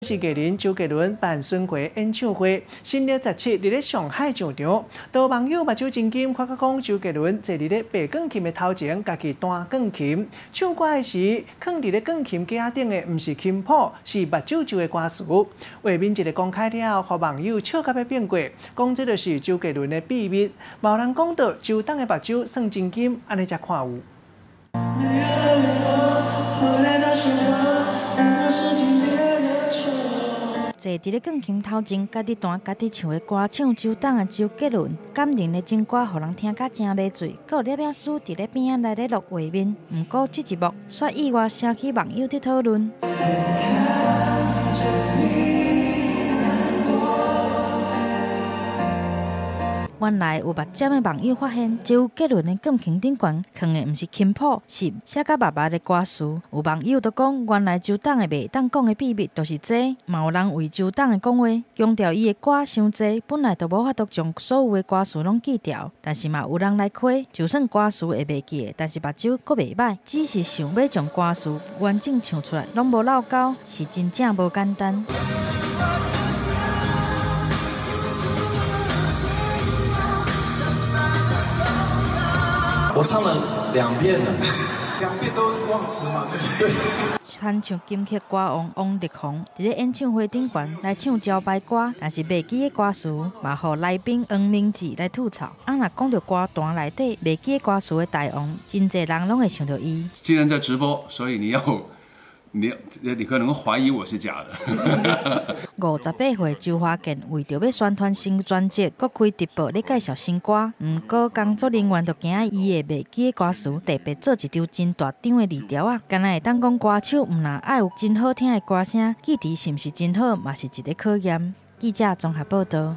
是艺人周杰伦办巡回演唱会，新月17日咧上海上场，多网友目睭真金，看讲周杰伦坐伫咧白钢琴的头前，家己弹钢琴，唱歌的时，放伫咧钢琴架顶的毋是琴谱，是目睭就的歌词。画面一个公开了，互网友笑甲要变过，讲这就是周杰伦的秘密。无人讲到周董的目睭算真金，安尼才看有。坐伫咧钢琴头前，家己弹家己唱的歌，唱周董的周杰伦，感人的情歌，互人听甲真迷醉。阁有摄影师伫咧边仔来咧录画面，毋过这一幕煞意外掀起网友伫讨论。原来有目尖的网友发现，周杰伦的钢琴顶悬放的毋是琴谱，是写甲密密的歌词。有网友都讲，原来周董的袂当讲的秘密就是这。嘛有人为周董的讲话强调，伊的歌伤济，本来就无法度将所有的歌词拢记掉。但是嘛有人来亏，就算歌词会袂记，但是目睭阁袂歹，只是想要将歌词完整唱出来，拢无漏交，是真正无简单。我唱了2遍了，2遍都忘词嘛？对。参唱金曲歌王王力宏伫咧演唱会顶悬来唱招牌歌，但是袂记的歌词，嘛互来宾黄明志来吐槽。若讲到歌单内底袂记的歌词的大王，真侪人拢会想到伊。既然在直播，所以你可能怀疑我是假的。58岁周华健为着要宣传新专辑，搁开直播咧介绍新歌。毋过工作人员就惊伊的袂记的歌词，特别做一张真大张的字条啊，敢若会当讲歌手毋若爱有真好听的歌声，记忆是毋是真好，嘛是一个考验。记者综合报道。